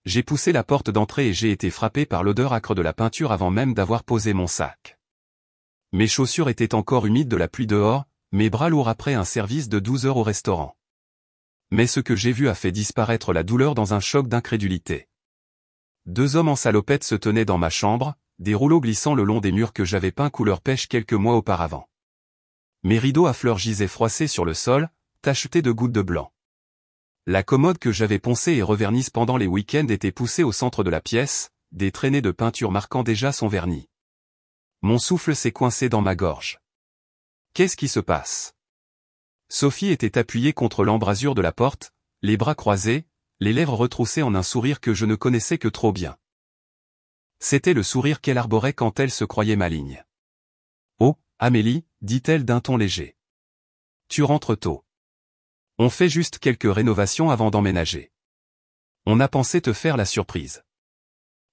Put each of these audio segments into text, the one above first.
J'ai poussé la porte d'entrée et j'ai été frappé par l'odeur âcre de la peinture avant même d'avoir posé mon sac. Mes chaussures étaient encore humides de la pluie dehors, mes bras lourds après un service de 12 heures au restaurant. Mais ce que j'ai vu a fait disparaître la douleur dans un choc d'incrédulité. 2 hommes en salopette se tenaient dans ma chambre, des rouleaux glissant le long des murs que j'avais peints couleur pêche quelques mois auparavant. Mes rideaux à fleurs gisaient froissés sur le sol, tachetés de gouttes de blanc. La commode que j'avais poncée et revernie pendant les week-ends était poussée au centre de la pièce, des traînées de peinture marquant déjà son vernis. Mon souffle s'est coincé dans ma gorge. Qu'est-ce qui se passe? Sophie était appuyée contre l'embrasure de la porte, les bras croisés, les lèvres retroussées en un sourire que je ne connaissais que trop bien. C'était le sourire qu'elle arborait quand elle se croyait maligne. « Oh, Amélie, dit-elle d'un ton léger. Tu rentres tôt. On fait juste quelques rénovations avant d'emménager. On a pensé te faire la surprise. »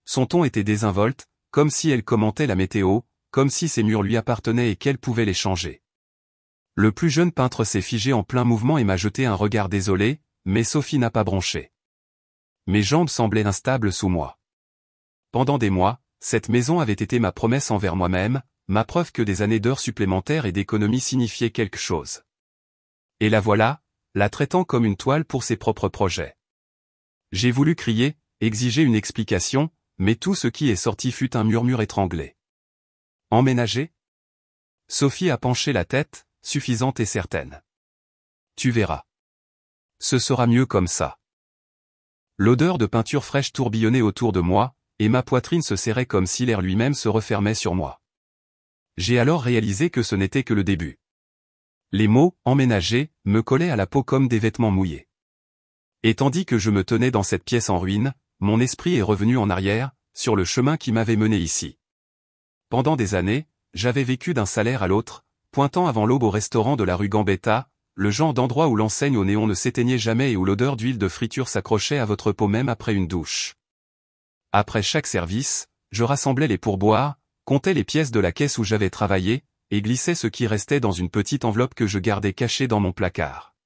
Son ton était désinvolte, comme si elle commentait la météo, comme si ces murs lui appartenaient et qu'elle pouvait les changer. Le plus jeune peintre s'est figé en plein mouvement et m'a jeté un regard désolé, mais Sophie n'a pas bronché. Mes jambes semblaient instables sous moi. Pendant des mois, cette maison avait été ma promesse envers moi-même, ma preuve que des années d'heures supplémentaires et d'économie signifiaient quelque chose. Et la voilà, la traitant comme une toile pour ses propres projets. J'ai voulu crier, exiger une explication, mais tout ce qui est sorti fut un murmure étranglé. Emménager? Sophie a penché la tête, suffisante et certaine. Tu verras. Ce sera mieux comme ça. L'odeur de peinture fraîche tourbillonnait autour de moi, et ma poitrine se serrait comme si l'air lui-même se refermait sur moi. J'ai alors réalisé que ce n'était que le début. Les mots « emménager » me collaient à la peau comme des vêtements mouillés. Et tandis que je me tenais dans cette pièce en ruine, mon esprit est revenu en arrière, sur le chemin qui m'avait mené ici. Pendant des années, j'avais vécu d'un salaire à l'autre, pointant avant l'aube au restaurant de la rue Gambetta, le genre d'endroit où l'enseigne au néon ne s'éteignait jamais et où l'odeur d'huile de friture s'accrochait à votre peau même après une douche. Après chaque service, je rassemblais les pourboires, comptais les pièces de la caisse où j'avais travaillé, et glissais ce qui restait dans une petite enveloppe que je gardais cachée dans mon placard.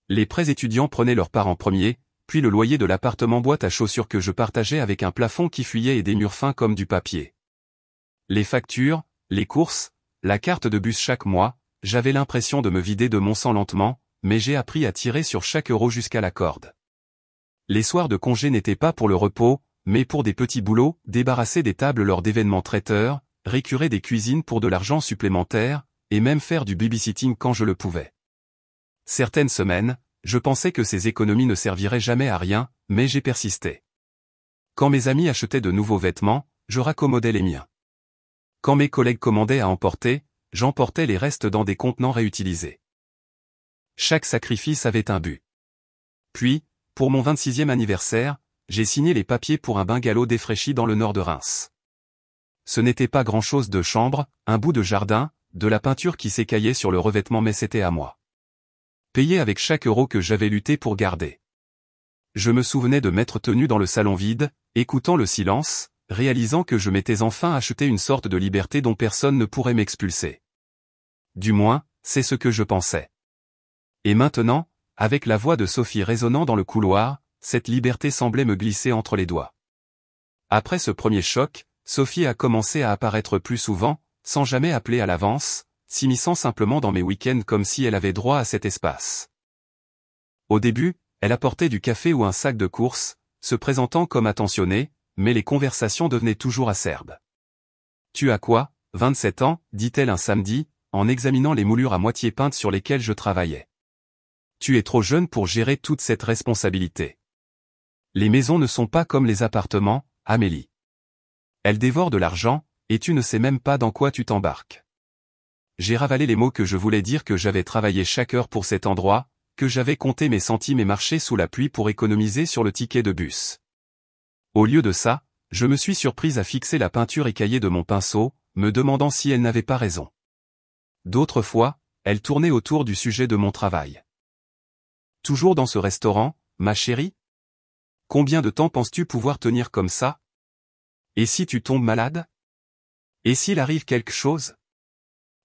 Les prêts étudiants prenaient leur part en premier, puis le loyer de l'appartement boîte à chaussures que je partageais avec un plafond qui fuyait et des murs fins comme du papier. Les factures, les courses, la carte de bus chaque mois, j'avais l'impression de me vider de mon sang lentement, mais j'ai appris à tirer sur chaque euro jusqu'à la corde. Les soirs de congé n'étaient pas pour le repos, mais pour des petits boulots, débarrasser des tables lors d'événements traiteurs, récurer des cuisines pour de l'argent supplémentaire, et même faire du babysitting quand je le pouvais. Certaines semaines, je pensais que ces économies ne serviraient jamais à rien, mais j'ai persisté. Quand mes amis achetaient de nouveaux vêtements, je raccommodais les miens. Quand mes collègues commandaient à emporter, j'emportais les restes dans des contenants réutilisés. Chaque sacrifice avait un but. Puis, pour mon 26e anniversaire, j'ai signé les papiers pour un bungalow défraîchi dans le nord de Reims. Ce n'était pas grand-chose de chambre, un bout de jardin, de la peinture qui s'écaillait sur le revêtement mais c'était à moi. Payé avec chaque euro que j'avais lutté pour garder. Je me souvenais de m'être tenu dans le salon vide, écoutant le silence, réalisant que je m'étais enfin acheté une sorte de liberté dont personne ne pourrait m'expulser. Du moins, c'est ce que je pensais. Et maintenant, avec la voix de Sophie résonnant dans le couloir, cette liberté semblait me glisser entre les doigts. Après ce premier choc, Sophie a commencé à apparaître plus souvent, sans jamais appeler à l'avance, s'immisçant simplement dans mes week-ends comme si elle avait droit à cet espace. Au début, elle apportait du café ou un sac de courses, se présentant comme attentionnée, mais les conversations devenaient toujours acerbes. « Tu as quoi, 27 ans » dit-elle un samedi, en examinant les moulures à moitié peintes sur lesquelles je travaillais. « Tu es trop jeune pour gérer toute cette responsabilité. Les maisons ne sont pas comme les appartements, Amélie. Elles dévorent de l'argent, et tu ne sais même pas dans quoi tu t'embarques. » J'ai ravalé les mots que je voulais dire que j'avais travaillé chaque heure pour cet endroit, que j'avais compté mes centimes et marché sous la pluie pour économiser sur le ticket de bus. Au lieu de ça, je me suis surprise à fixer la peinture écaillée de mon pinceau, me demandant si elle n'avait pas raison. D'autres fois, elle tournait autour du sujet de mon travail. « Toujours dans ce restaurant, ma chérie ? Combien de temps penses-tu pouvoir tenir comme ça ? Et si tu tombes malade ? Et s'il arrive quelque chose ? »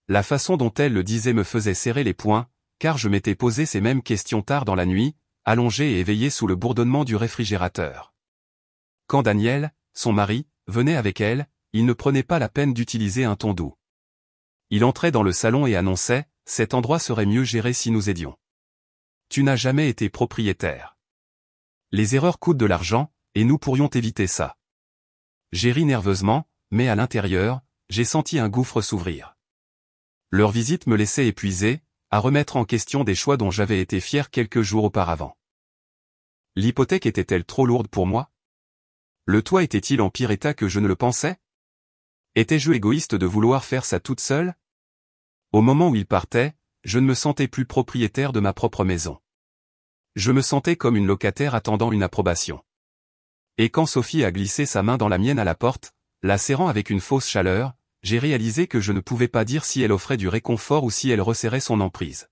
La façon dont elle le disait me faisait serrer les poings, car je m'étais posé ces mêmes questions tard dans la nuit, allongé et éveillé sous le bourdonnement du réfrigérateur. Quand Daniel, son mari, venait avec elle, il ne prenait pas la peine d'utiliser un ton doux. Il entrait dans le salon et annonçait « Cet endroit serait mieux géré si nous aidions. Tu n'as jamais été propriétaire. Les erreurs coûtent de l'argent, et nous pourrions éviter ça. » J'ai ri nerveusement, mais à l'intérieur, j'ai senti un gouffre s'ouvrir. Leur visite me laissait épuisé, à remettre en question des choix dont j'avais été fier quelques jours auparavant. L'hypothèque était-elle trop lourde pour moi? Le toit était-il en pire état que je ne le pensais? Étais-je égoïste de vouloir faire ça toute seule? Au moment où il partait, je ne me sentais plus propriétaire de ma propre maison. Je me sentais comme une locataire attendant une approbation. Et quand Sophie a glissé sa main dans la mienne à la porte, la serrant avec une fausse chaleur, j'ai réalisé que je ne pouvais pas dire si elle offrait du réconfort ou si elle resserrait son emprise.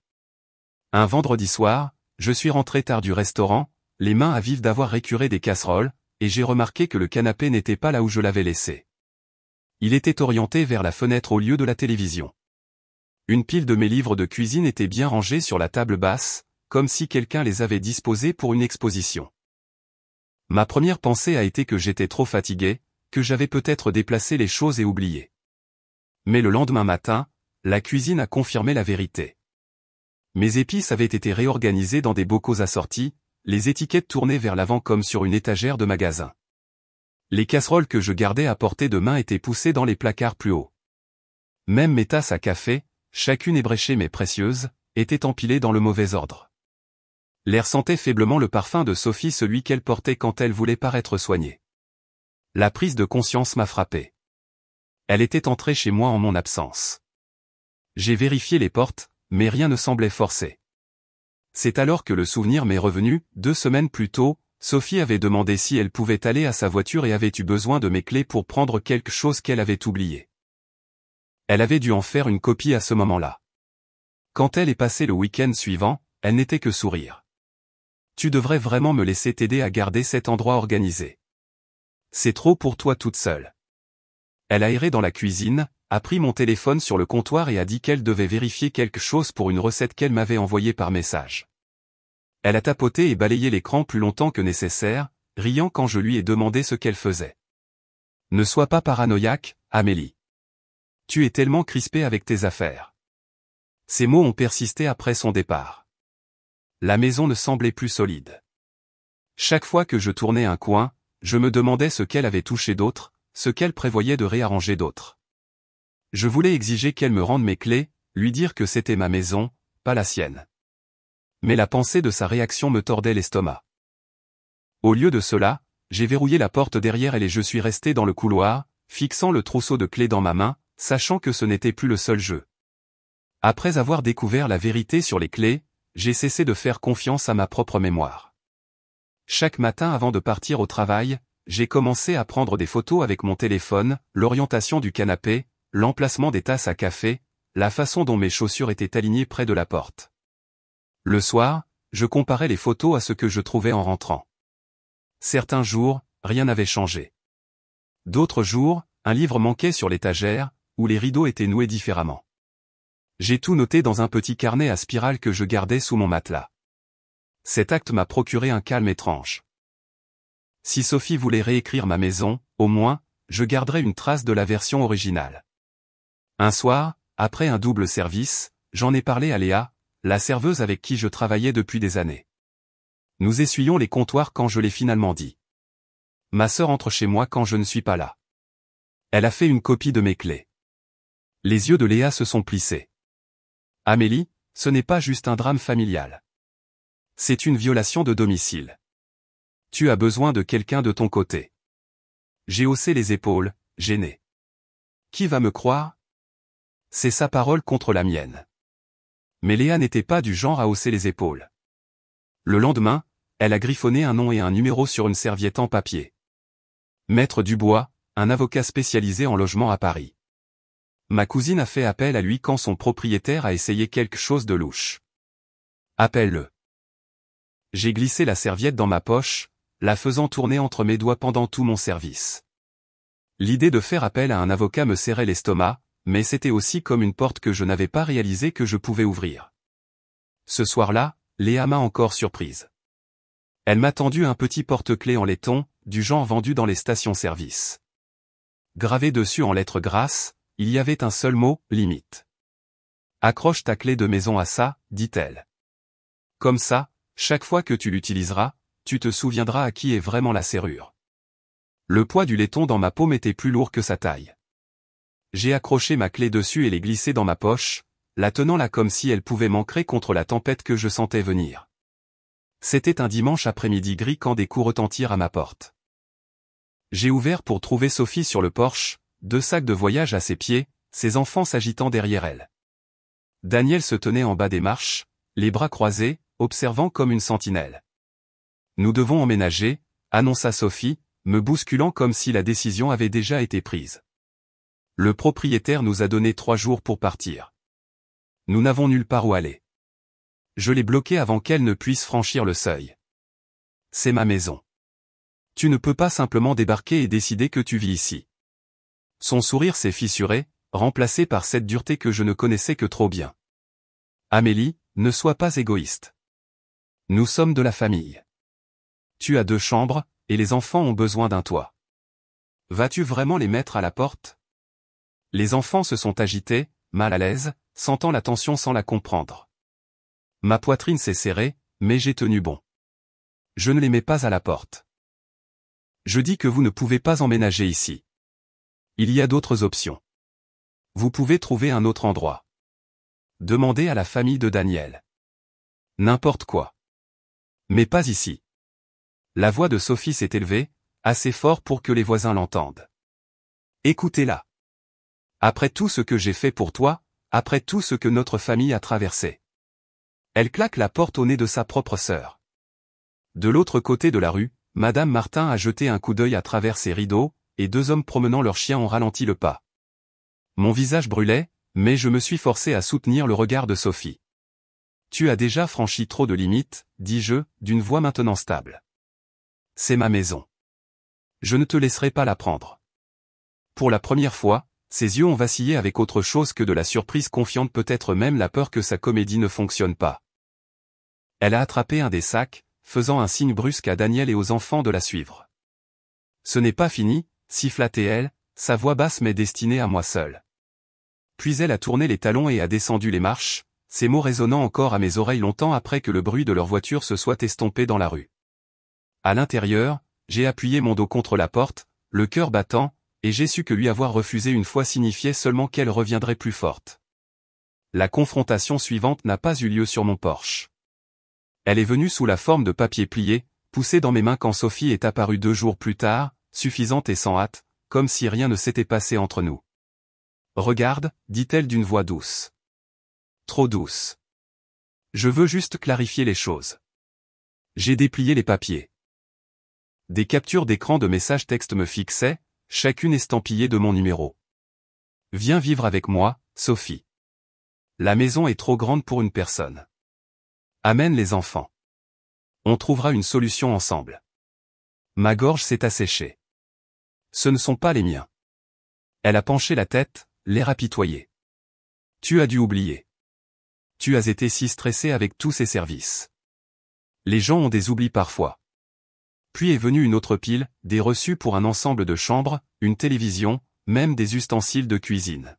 Un vendredi soir, je suis rentré tard du restaurant, les mains à vif d'avoir récuré des casseroles, et j'ai remarqué que le canapé n'était pas là où je l'avais laissé. Il était orienté vers la fenêtre au lieu de la télévision. Une pile de mes livres de cuisine était bien rangée sur la table basse, comme si quelqu'un les avait disposés pour une exposition. Ma première pensée a été que j'étais trop fatigué, que j'avais peut-être déplacé les choses et oublié. Mais le lendemain matin, la cuisine a confirmé la vérité. Mes épices avaient été réorganisées dans des bocaux assortis, les étiquettes tournées vers l'avant comme sur une étagère de magasin. Les casseroles que je gardais à portée de main étaient poussées dans les placards plus hauts. Même mes tasses à café, chacune ébréchée mais précieuse, étaient empilées dans le mauvais ordre. L'air sentait faiblement le parfum de Sophie, celui qu'elle portait quand elle voulait paraître soignée. La prise de conscience m'a frappé. Elle était entrée chez moi en mon absence. J'ai vérifié les portes, mais rien ne semblait forcé. C'est alors que le souvenir m'est revenu. 2 semaines plus tôt, Sophie avait demandé si elle pouvait aller à sa voiture et avait eu besoin de mes clés pour prendre quelque chose qu'elle avait oublié. Elle avait dû en faire une copie à ce moment-là. Quand elle est passée le week-end suivant, elle n'était que sourire. Tu devrais vraiment me laisser t'aider à garder cet endroit organisé. C'est trop pour toi toute seule. Elle a erré dans la cuisine, a pris mon téléphone sur le comptoir et a dit qu'elle devait vérifier quelque chose pour une recette qu'elle m'avait envoyée par message. Elle a tapoté et balayé l'écran plus longtemps que nécessaire, riant quand je lui ai demandé ce qu'elle faisait. Ne sois pas paranoïaque, Amélie. Tu es tellement crispée avec tes affaires. Ces mots ont persisté après son départ. La maison ne semblait plus solide. Chaque fois que je tournais un coin, je me demandais ce qu'elle avait touché d'autre, ce qu'elle prévoyait de réarranger d'autre. Je voulais exiger qu'elle me rende mes clés, lui dire que c'était ma maison, pas la sienne. Mais la pensée de sa réaction me tordait l'estomac. Au lieu de cela, j'ai verrouillé la porte derrière elle et je suis resté dans le couloir, fixant le trousseau de clés dans ma main, sachant que ce n'était plus le seul jeu. Après avoir découvert la vérité sur les clés, j'ai cessé de faire confiance à ma propre mémoire. Chaque matin avant de partir au travail, j'ai commencé à prendre des photos avec mon téléphone, l'orientation du canapé, l'emplacement des tasses à café, la façon dont mes chaussures étaient alignées près de la porte. Le soir, je comparais les photos à ce que je trouvais en rentrant. Certains jours, rien n'avait changé. D'autres jours, un livre manquait sur l'étagère, ou les rideaux étaient noués différemment. J'ai tout noté dans un petit carnet à spirale que je gardais sous mon matelas. Cet acte m'a procuré un calme étrange. Si Sophie voulait réécrire ma maison, au moins, je garderais une trace de la version originale. Un soir, après un double service, j'en ai parlé à Léa, la serveuse avec qui je travaillais depuis des années. Nous essuyions les comptoirs quand je l'ai finalement dit. Ma sœur entre chez moi quand je ne suis pas là. Elle a fait une copie de mes clés. Les yeux de Léa se sont plissés. Amélie, ce n'est pas juste un drame familial. C'est une violation de domicile. Tu as besoin de quelqu'un de ton côté. J'ai haussé les épaules, gêné. Qui va me croire? C'est sa parole contre la mienne. Mais Léa n'était pas du genre à hausser les épaules. Le lendemain, elle a griffonné un nom et un numéro sur une serviette en papier. Maître Dubois, un avocat spécialisé en logement à Paris. Ma cousine a fait appel à lui quand son propriétaire a essayé quelque chose de louche. Appelle-le. J'ai glissé la serviette dans ma poche, la faisant tourner entre mes doigts pendant tout mon service. L'idée de faire appel à un avocat me serrait l'estomac, mais c'était aussi comme une porte que je n'avais pas réalisé que je pouvais ouvrir. Ce soir-là, Léa m'a encore surprise. Elle m'a tendu un petit porte-clés en laiton, du genre vendu dans les stations-service. Gravé dessus en lettres grasses, il y avait un seul mot, limite. Accroche ta clé de maison à ça, dit-elle. Comme ça, chaque fois que tu l'utiliseras, tu te souviendras à qui est vraiment la serrure. Le poids du laiton dans ma paume était plus lourd que sa taille. J'ai accroché ma clé dessus et l'ai glissée dans ma poche, la tenant là comme si elle pouvait m'ancrer contre la tempête que je sentais venir. C'était un dimanche après-midi gris quand des coups retentirent à ma porte. J'ai ouvert pour trouver Sophie sur le porche, 2 sacs de voyage à ses pieds, ses enfants s'agitant derrière elle. Daniel se tenait en bas des marches, les bras croisés, observant comme une sentinelle. Nous devons emménager, annonça Sophie, me bousculant comme si la décision avait déjà été prise. Le propriétaire nous a donné 3 jours pour partir. Nous n'avons nulle part où aller. Je l'ai bloquée avant qu'elle ne puisse franchir le seuil. C'est ma maison. Tu ne peux pas simplement débarquer et décider que tu vis ici. Son sourire s'est fissuré, remplacé par cette dureté que je ne connaissais que trop bien. Amélie, ne sois pas égoïste. Nous sommes de la famille. Tu as 2 chambres, et les enfants ont besoin d'un toit. Vas-tu vraiment les mettre à la porte? Les enfants se sont agités, mal à l'aise, sentant la tension sans la comprendre. Ma poitrine s'est serrée, mais j'ai tenu bon. Je ne les mets pas à la porte. Je dis que vous ne pouvez pas emménager ici. Il y a d'autres options. Vous pouvez trouver un autre endroit. Demandez à la famille de Daniel. N'importe quoi. Mais pas ici. La voix de Sophie s'est élevée, assez fort pour que les voisins l'entendent. Écoutez-la. Après tout ce que j'ai fait pour toi, après tout ce que notre famille a traversé. Elle claque la porte au nez de sa propre sœur. De l'autre côté de la rue, Madame Martin a jeté un coup d'œil à travers ses rideaux, et 2 hommes promenant leurs chiens ont ralenti le pas. Mon visage brûlait, mais je me suis forcé à soutenir le regard de Sophie. Tu as déjà franchi trop de limites, dis-je, d'une voix maintenant stable. C'est ma maison. Je ne te laisserai pas la prendre. Pour la première fois, ses yeux ont vacillé avec autre chose que de la surprise confiante, peut-être même la peur que sa comédie ne fonctionne pas. Elle a attrapé un des sacs, faisant un signe brusque à Daniel et aux enfants de la suivre. Ce n'est pas fini, siffla-t-elle, sa voix basse mais destinée à moi seul. Puis elle a tourné les talons et a descendu les marches, ces mots résonnant encore à mes oreilles longtemps après que le bruit de leur voiture se soit estompé dans la rue. À l'intérieur, j'ai appuyé mon dos contre la porte, le cœur battant, et j'ai su que lui avoir refusé une fois signifiait seulement qu'elle reviendrait plus forte. La confrontation suivante n'a pas eu lieu sur mon porche. Elle est venue sous la forme de papier plié, poussé dans mes mains quand Sophie est apparue 2 jours plus tard, suffisante et sans hâte, comme si rien ne s'était passé entre nous. Regarde, dit-elle d'une voix douce. Trop douce. Je veux juste clarifier les choses. J'ai déplié les papiers. Des captures d'écran de messages textes me fixaient, chacune estampillée de mon numéro. Viens vivre avec moi, Sophie. La maison est trop grande pour une personne. Amène les enfants. On trouvera une solution ensemble. Ma gorge s'est asséchée. Ce ne sont pas les miens. Elle a penché la tête, l'air apitoyé. Tu as dû oublier. Tu as été si stressé avec tous ces services. Les gens ont des oublis parfois. Puis est venue une autre pile, des reçus pour un ensemble de chambres, une télévision, même des ustensiles de cuisine.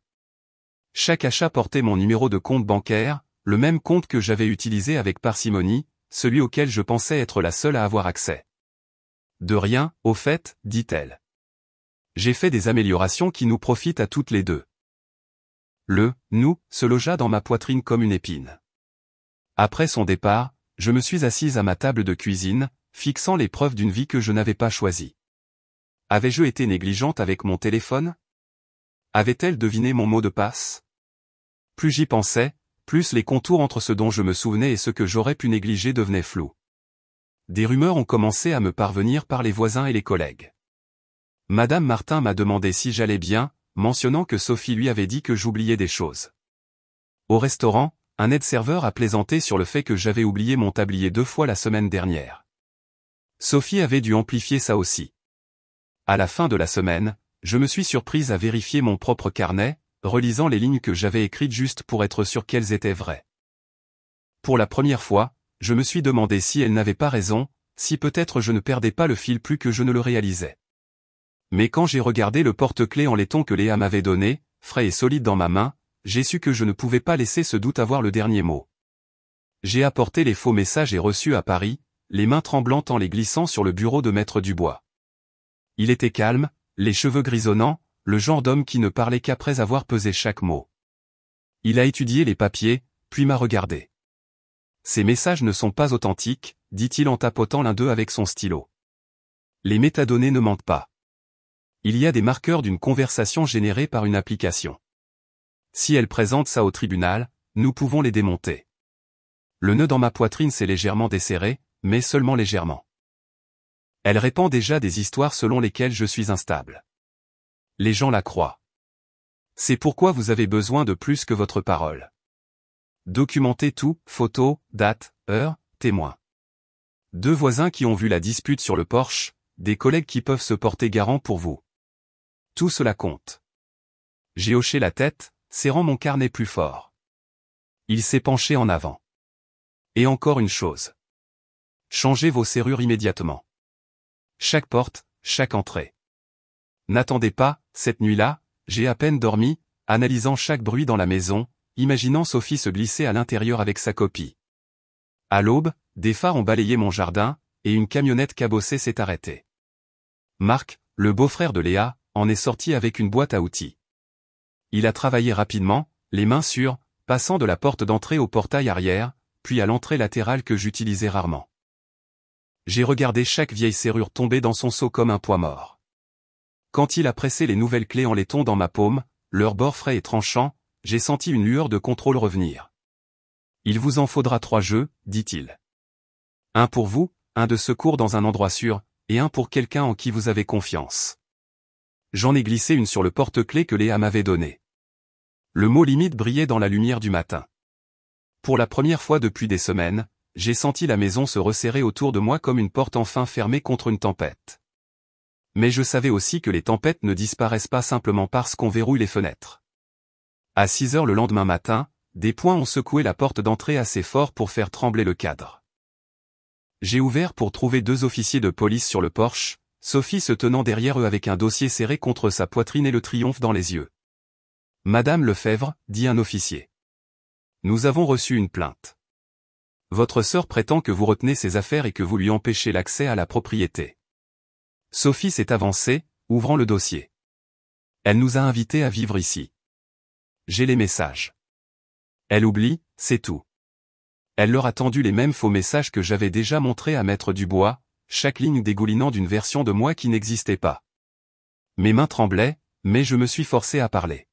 Chaque achat portait mon numéro de compte bancaire, le même compte que j'avais utilisé avec parcimonie, celui auquel je pensais être la seule à avoir accès. De rien, au fait, dit-elle. J'ai fait des améliorations qui nous profitent à toutes les deux. Le « nous » se logea dans ma poitrine comme une épine. Après son départ, je me suis assise à ma table de cuisine, fixant les preuves d'une vie que je n'avais pas choisie. Avais-je été négligente avec mon téléphone? Avait-elle deviné mon mot de passe? Plus j'y pensais, plus les contours entre ce dont je me souvenais et ce que j'aurais pu négliger devenaient flous. Des rumeurs ont commencé à me parvenir par les voisins et les collègues. Madame Martin m'a demandé si j'allais bien, mentionnant que Sophie lui avait dit que j'oubliais des choses. Au restaurant, un aide-serveur a plaisanté sur le fait que j'avais oublié mon tablier 2 fois la semaine dernière. Sophie avait dû amplifier ça aussi. À la fin de la semaine, je me suis surprise à vérifier mon propre carnet, relisant les lignes que j'avais écrites juste pour être sûr qu'elles étaient vraies. Pour la première fois, je me suis demandé si elle n'avait pas raison, si peut-être je ne perdais pas le fil plus que je ne le réalisais. Mais quand j'ai regardé le porte-clés en laiton que Léa m'avait donné, frais et solide dans ma main, j'ai su que je ne pouvais pas laisser ce doute avoir le dernier mot. J'ai apporté les faux messages et reçus à Paris, les mains tremblantes en les glissant sur le bureau de Maître Dubois. Il était calme, les cheveux grisonnants, le genre d'homme qui ne parlait qu'après avoir pesé chaque mot. Il a étudié les papiers, puis m'a regardé. Ces messages ne sont pas authentiques, dit-il en tapotant l'un d'eux avec son stylo. Les métadonnées ne mentent pas. Il y a des marqueurs d'une conversation générée par une application. Si elle présente ça au tribunal, nous pouvons les démonter. Le nœud dans ma poitrine s'est légèrement desserré, mais seulement légèrement. Elle répand déjà des histoires selon lesquelles je suis instable. Les gens la croient. C'est pourquoi vous avez besoin de plus que votre parole. Documentez tout, photos, dates, heures, témoins. 2 voisins qui ont vu la dispute sur le porche, des collègues qui peuvent se porter garant pour vous. Tout cela compte. J'ai hoché la tête, serrant mon carnet plus fort. Il s'est penché en avant. Et encore une chose. Changez vos serrures immédiatement. Chaque porte, chaque entrée. N'attendez pas, cette nuit-là, j'ai à peine dormi, analysant chaque bruit dans la maison, imaginant Sophie se glisser à l'intérieur avec sa copie. À l'aube, des phares ont balayé mon jardin, et une camionnette cabossée s'est arrêtée. Marc, le beau-frère de Léa, en est sorti avec une boîte à outils. Il a travaillé rapidement, les mains sûres, passant de la porte d'entrée au portail arrière, puis à l'entrée latérale que j'utilisais rarement. J'ai regardé chaque vieille serrure tomber dans son seau comme un poids mort. Quand il a pressé les nouvelles clés en laiton dans ma paume, leur bord frais et tranchant, j'ai senti une lueur de contrôle revenir. Il vous en faudra 3 jeux, dit-il. Un pour vous, un de secours dans un endroit sûr, et un pour quelqu'un en qui vous avez confiance. J'en ai glissé une sur le porte-clés que Léa m'avait donné. Le mot limite brillait dans la lumière du matin. Pour la première fois depuis des semaines, j'ai senti la maison se resserrer autour de moi comme une porte enfin fermée contre une tempête. Mais je savais aussi que les tempêtes ne disparaissent pas simplement parce qu'on verrouille les fenêtres. À 6 heures le lendemain matin, des poings ont secoué la porte d'entrée assez fort pour faire trembler le cadre. J'ai ouvert pour trouver 2 officiers de police sur le porche, Sophie se tenant derrière eux avec un dossier serré contre sa poitrine et le triomphe dans les yeux. « Madame Lefebvre, dit un officier. Nous avons reçu une plainte. Votre sœur prétend que vous retenez ses affaires et que vous lui empêchez l'accès à la propriété. » Sophie s'est avancée, ouvrant le dossier. Elle nous a invités à vivre ici. J'ai les messages. Elle oublie, c'est tout. Elle leur a tendu les mêmes faux messages que j'avais déjà montrés à Maître Dubois, chaque ligne dégoulinant d'une version de moi qui n'existait pas. Mes mains tremblaient, mais je me suis forcé à parler.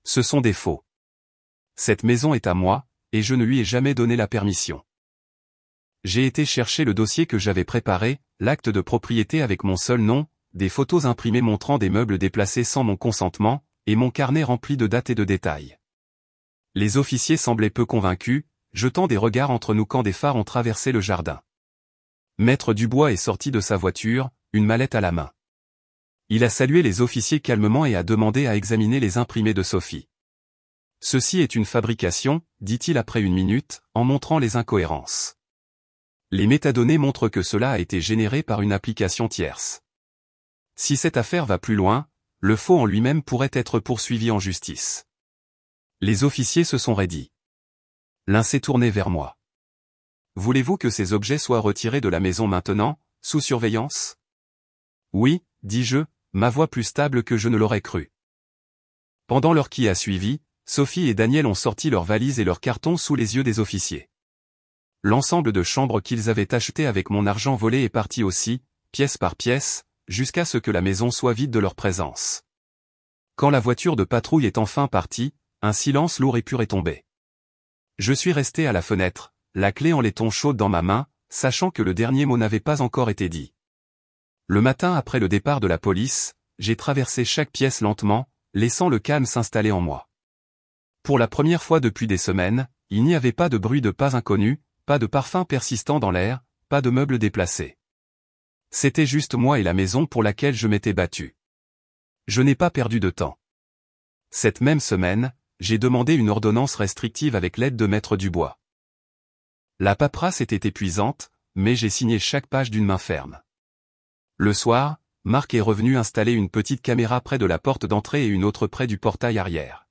Ce sont des faux. Cette maison est à moi, et je ne lui ai jamais donné la permission. J'ai été chercher le dossier que j'avais préparé, l'acte de propriété avec mon seul nom, des photos imprimées montrant des meubles déplacés sans mon consentement, et mon carnet rempli de dates et de détails. Les officiers semblaient peu convaincus, jetant des regards entre nous quand des phares ont traversé le jardin. Maître Dubois est sorti de sa voiture, une mallette à la main. Il a salué les officiers calmement et a demandé à examiner les imprimés de Sophie. « Ceci est une fabrication, dit-il après une minute, en montrant les incohérences. Les métadonnées montrent que cela a été généré par une application tierce. Si cette affaire va plus loin, le faux en lui-même pourrait être poursuivi en justice. » Les officiers se sont raidis. L'un s'est tourné vers moi. « Voulez-vous que ces objets soient retirés de la maison maintenant, sous surveillance ?» « Oui, dis-je, ma voix plus stable que je ne l'aurais cru. » Pendant l'heure qui a suivi, Sophie et Daniel ont sorti leurs valises et leurs cartons sous les yeux des officiers. L'ensemble de chambres qu'ils avaient achetées avec mon argent volé est parti aussi, pièce par pièce, jusqu'à ce que la maison soit vide de leur présence. Quand la voiture de patrouille est enfin partie, un silence lourd et pur est tombé. Je suis resté à la fenêtre, la clé en laiton chaude dans ma main, sachant que le dernier mot n'avait pas encore été dit. Le matin après le départ de la police, j'ai traversé chaque pièce lentement, laissant le calme s'installer en moi. Pour la première fois depuis des semaines, il n'y avait pas de bruit de pas inconnus, pas de parfum persistant dans l'air, pas de meubles déplacés. C'était juste moi et la maison pour laquelle je m'étais battu. Je n'ai pas perdu de temps. Cette même semaine, j'ai demandé une ordonnance restrictive avec l'aide de Maître Dubois. La paperasse était épuisante, mais j'ai signé chaque page d'une main ferme. Le soir, Marc est revenu installer une petite caméra près de la porte d'entrée et une autre près du portail arrière.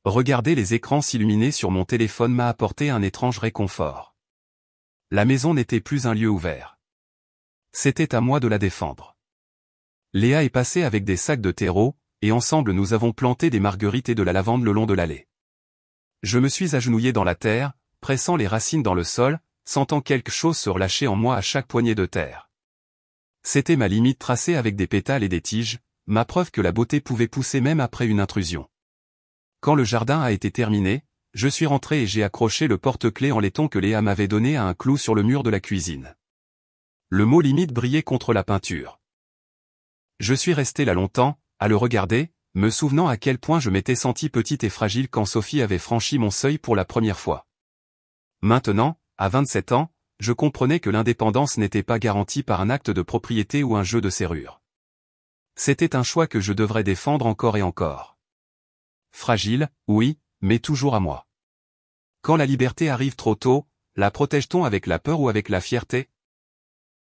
Regarder les écrans s'illuminer sur mon téléphone m'a apporté un étrange réconfort. La maison n'était plus un lieu ouvert. C'était à moi de la défendre. Léa est passée avec des sacs de terreau, et ensemble nous avons planté des marguerites et de la lavande le long de l'allée. Je me suis agenouillé dans la terre, pressant les racines dans le sol, sentant quelque chose se relâcher en moi à chaque poignée de terre. C'était ma limite tracée avec des pétales et des tiges, ma preuve que la beauté pouvait pousser même après une intrusion. Quand le jardin a été terminé, je suis rentré et j'ai accroché le porte-clés en laiton que Léa m'avait donné à un clou sur le mur de la cuisine. Le mot limite brillait contre la peinture. Je suis resté là longtemps, à le regarder, me souvenant à quel point je m'étais senti petite et fragile quand Sophie avait franchi mon seuil pour la première fois. Maintenant, à 27 ans, je comprenais que l'indépendance n'était pas garantie par un acte de propriété ou un jeu de serrure. C'était un choix que je devrais défendre encore et encore. Fragile, oui, mais toujours à moi. Quand la liberté arrive trop tôt, la protège-t-on avec la peur ou avec la fierté ?